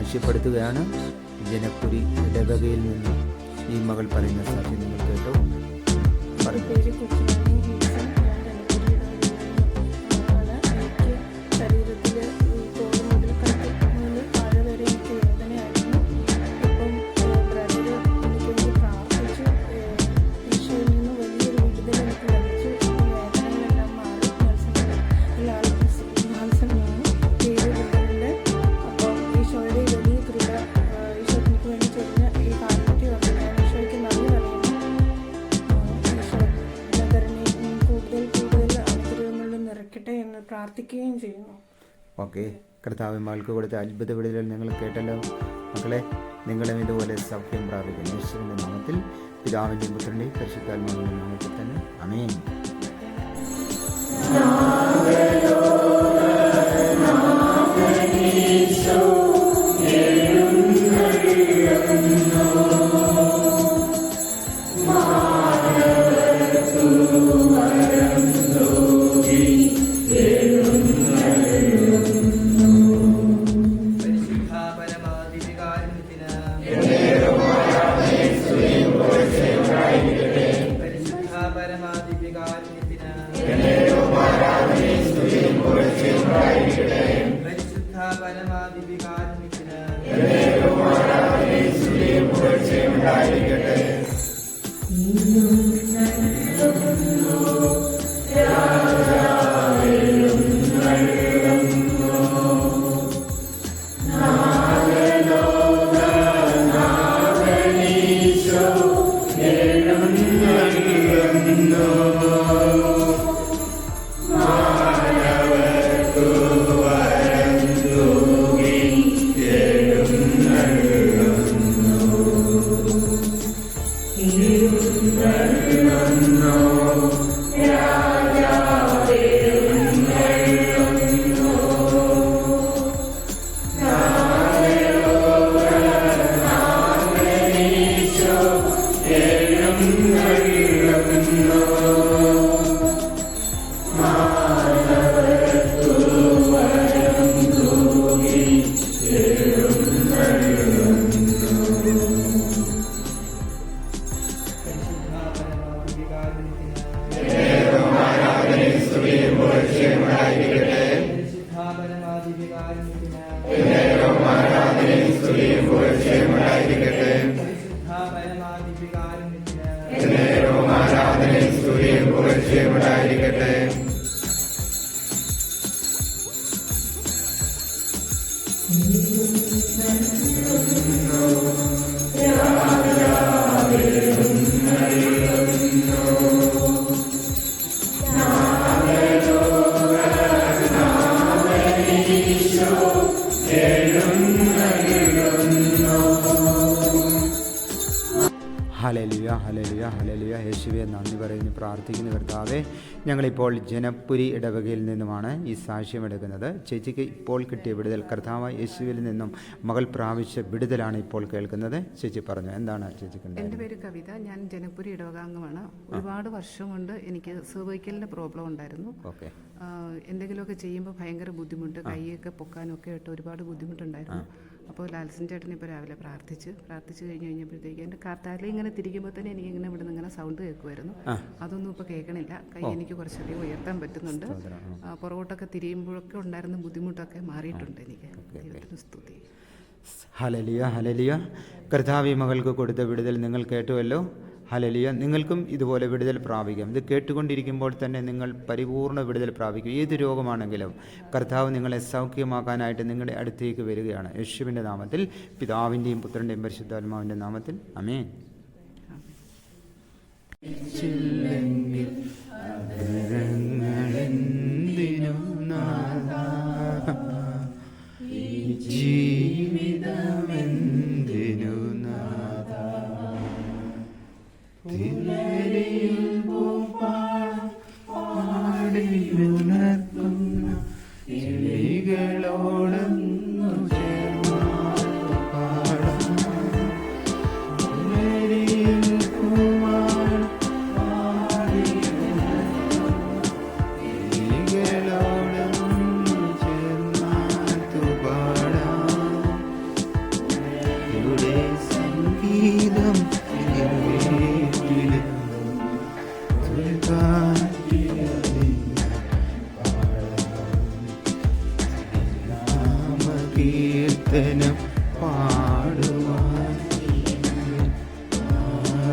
സാക്ഷ്യപ്പെടുത്തുകയാണ്. ജനപുരി ഇടവകയിൽ നിന്ന് ഈ മകൾ പറയുന്ന സാക്ഷ്യം നിങ്ങൾ കേട്ടോ. പ്രാർത്ഥിക്കുകയും ചെയ്യുന്നു. ഓക്കെ, കർത്താവ് മകൾക്ക് കൊടുത്ത അത്ഭുത വിടുതൽ നിങ്ങൾ കേട്ടല്ലോ. മക്കളെ, നിങ്ങളും ഇതുപോലെ സൗഖ്യം പ്രാപിക്കുന്നു. യേശുവിൻ്റെ നാമത്തിൽ, പിതാവിൻ്റെയും പുത്രൻ്റെയും പരിശുദ്ധാത്മാവിൻ്റെ നാമത്തിൽ തന്നെ. ആമേൻ. Hallelujah, hallelujah, hallelujah. യേശുവേ നന്ദി പറയുന്നു, പ്രാർത്ഥിക്കുന്നു. കർത്താവേ, ഞങ്ങളിപ്പോൾ ജനപുരി ഇടവകയിൽ നിന്നുമാണ് ഈ സാക്ഷ്യം എടുക്കുന്നത്. ചേച്ചിക്ക് ഇപ്പോൾ കിട്ടിയ വിടുതൽ കർത്താവ് യേശുവിൽ നിന്നും മകൾ പ്രാപിച്ച വിടുതലാണ് ഇപ്പോൾ കേൾക്കുന്നത്. ചേച്ചി പറഞ്ഞു, എന്താണ് ചേച്ചിക്ക്? എൻ്റെ പേര് കവിത, ഞാൻ ജനപുരി ഇടവകാംഗമാണ്. ഒരുപാട് വർഷം കൊണ്ട് എനിക്ക് സർവൈക്കലിൻ്റെ പ്രോബ്ലം ഉണ്ടായിരുന്നു. ഓക്കെ. എന്തെങ്കിലുമൊക്കെ ചെയ്യുമ്പോൾ ഭയങ്കര ബുദ്ധിമുട്ട്, കൈയൊക്കെ പൊക്കാനൊക്കെ ആയിട്ട് ഒരുപാട് ബുദ്ധിമുട്ടുണ്ടായിരുന്നു. അപ്പോൾ ലാൽസൻ ചേട്ടൻ ഇപ്പോൾ രാവിലെ പ്രാർത്ഥിച്ച് കഴിഞ്ഞപ്പോഴത്തേക്ക് എൻ്റെ തല ഇങ്ങനെ തിരിക്കുമ്പോൾ തന്നെ എനിക്ക് ഇങ്ങനെ ഇവിടെ നിന്ന് ഇങ്ങനെ സൗണ്ട് കേൾക്കുമായിരുന്നു. അതൊന്നും ഇപ്പോൾ കേൾക്കണില്ല. കൈ എനിക്ക് കുറച്ചധികം ഉയർത്താൻ പറ്റുന്നുണ്ട്. പുറകോട്ടൊക്കെ തിരിയുമ്പോഴൊക്കെ ഉണ്ടായിരുന്ന ബുദ്ധിമുട്ടൊക്കെ മാറിയിട്ടുണ്ട് എനിക്ക്. ദൈവത്തിന് സ്തുതി. Hallelujah, hallelujah. കർത്താവ് മകൾക്ക് കൊടുത്ത വിടുതൽ നിങ്ങൾ കേട്ടുവല്ലോ. ഹല്ലേലൂയ. നിങ്ങൾക്കും ഇതുപോലെ വിടുതൽ പ്രാപിക്കാം. ഇത് കേട്ടുകൊണ്ടിരിക്കുമ്പോൾ തന്നെ നിങ്ങൾ പരിപൂർണ്ണ വിടുതൽ പ്രാപിക്കും. ഏത് രോഗമാണെങ്കിലും കർത്താവ് നിങ്ങളെ സൗഖ്യമാക്കാനായിട്ട് നിങ്ങളുടെ അടുത്തേക്ക് വരികയാണ്. യേശുവിൻ്റെ നാമത്തിൽ, പിതാവിൻ്റെയും പുത്രൻ്റെയും പരിശുദ്ധാത്മാവിൻ്റെ നാമത്തിൽ. ആമേൻ. ജീവിതമെന്തിനു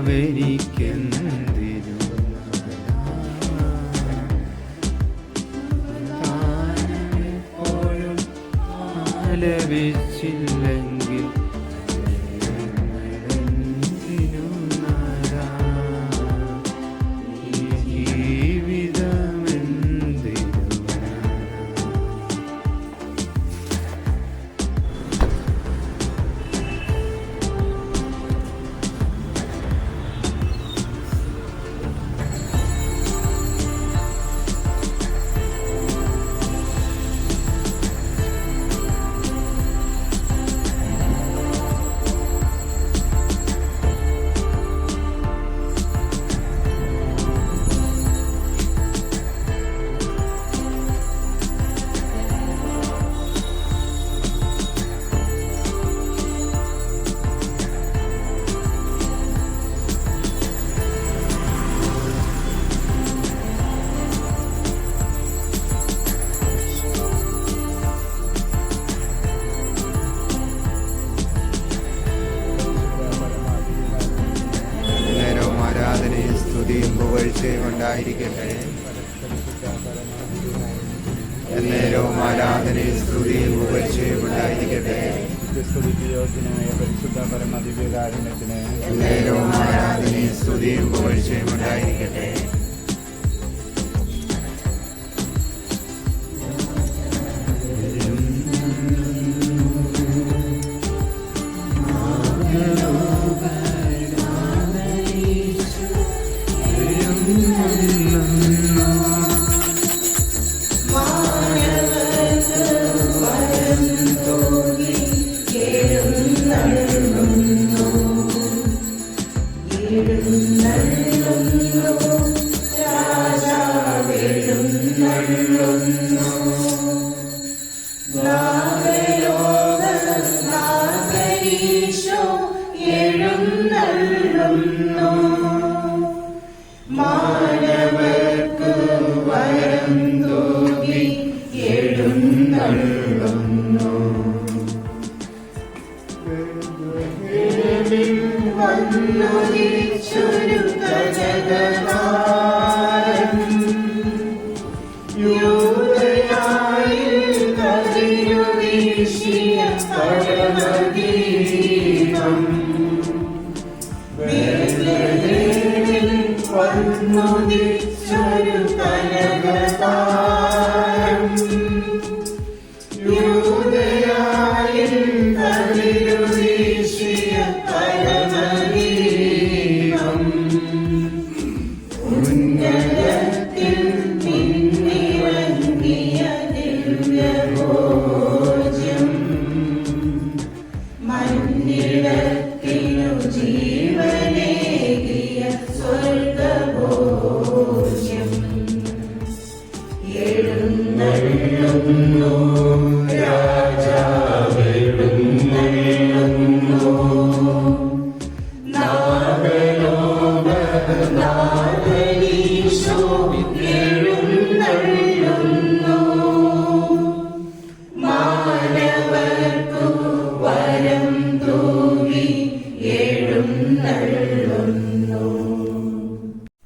രാജാവെനിക്കെന്തിനു താനെപ്പോഴും ആലപിച്ചില്ലെങ്കിൽ എന്തിനു നാരാ ഈ ജീവിതമെന്തിനു നേരവും ആരാധനയും സ്തുതിയും പുകഴ്ചയും ഉണ്ടായിരിക്കട്ടെ. എന്നേരവും ആരാധനയും സ്തുതിയും പുകഴ്ചയും ഉണ്ടായിരിക്കട്ടെ. പരിശുദ്ധ പരമദിവ്യകാരുണ്യത്തിന് എന്നേരവും ആരാധനയും സ്തുതിയും പുകഴ്ചയും ഉണ്ടായിരിക്കട്ടെ.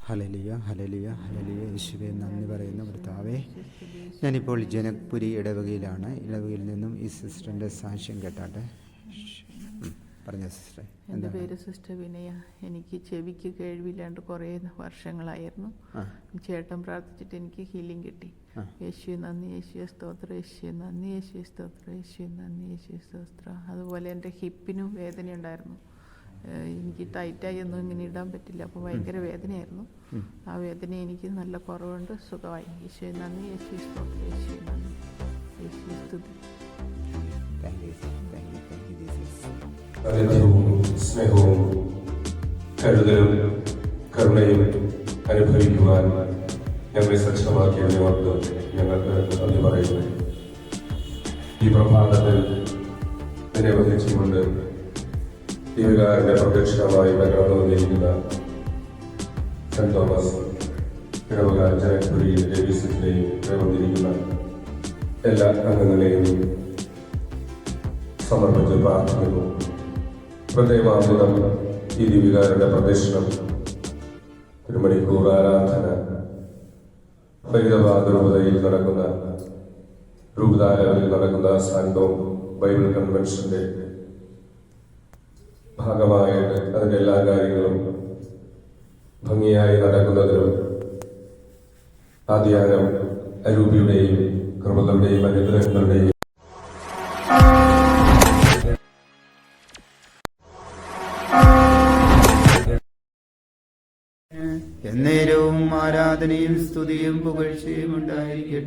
Hallelujah, hallelujah, hallelujah. യേശുവേ നന്ദി പറയുന്നു കർത്താവേ. ഞാനിപ്പോൾ ജനക്പുരി ഇടവകയിലാണ്. ഇടവകയിൽ നിന്നും ഈ സിസ്റ്ററിൻ്റെ സാക്ഷ്യം കേട്ടാട്ടെ. പറഞ്ഞ സിസ്റ്ററെ. എൻ്റെ പേര് സിസ്റ്റർ വിനയ. എനിക്ക് ചെവിക്ക് കേൾവില്ലാണ്ട് കുറേ വർഷങ്ങളായിരുന്നു. ചേട്ടൻ പ്രാർത്ഥിച്ചിട്ട് എനിക്ക് ഹീലിംഗ് കിട്ടി. യേശുവേ നന്ദി, യേശുവേ സ്തോത്രം, യേശുവേ നന്ദി, യേശുവേ സ്തോത്രം, യേശുവേ നന്ദി, യേശുവേ സ്തോത്രം. അതുപോലെ എൻ്റെ ഹിപ്പിനും വേദനയുണ്ടായിരുന്നു. എനിക്ക് ടൈറ്റായി ഒന്നും ഇങ്ങനെ ഇടാൻ പറ്റില്ല. അപ്പോൾ ഭയങ്കര വേദനയായിരുന്നു. ആ വേദന എനിക്ക് നല്ല കുറവുണ്ട്, സുഖമായി. യേശുവേ നന്ദി, യേശുവേ സ്തോത്രം, യേശുവേ നന്ദി, യേശുവേ സ്തുതി. സാന്നിധ്യവും സ്നേഹവും കരുതലും കരുണയും അനുഭവിക്കുവാൻ ഞങ്ങളെ സജ്ജമാക്കിയതിനെ ഓർത്ത് ഞങ്ങൾക്ക് നന്ദി പറയുന്നു. ഈ പ്രഭാതത്തിൽ ഇതിനെ വഹിച്ചുകൊണ്ട് ദൈവകാരന്റെ പ്രത്യക്ഷമായി കടന്നു വന്നിരിക്കുന്ന സെന്റ് തോമസ് ഇടവക ജനക്പുരിയിൽ ദേവീസിനെയും വന്നിരിക്കുന്ന എല്ലാ അംഗങ്ങളെയും സമർപ്പിച്ച് പ്രാർത്ഥിക്കുന്നു. പ്രത്യേകാമൃതം ഈ ദിവികാരുടെ പ്രദക്ഷിണം, ഒരു മണിക്കൂർ ആരാധന, ഫരീദാബാദ് രൂപതയിൽ നടക്കുന്ന രൂപതാലയിൽ നടക്കുന്ന സാന്തോം ബൈബിൾ കൺവെൻഷന്റെ ഭാഗമായിട്ട് അതിൻ്റെ എല്ലാ കാര്യങ്ങളും ഭംഗിയായി നടക്കുന്നതിനും ആദ്യാനം അരൂപിയുടെയും കൃപകളുടെയും അനുഗ്രഹങ്ങളുടെയും എന്നേരവും ആരാധനയും സ്തുതിയും പുകഴ്ചയും ഉണ്ടായിരിക്കട്ടെ.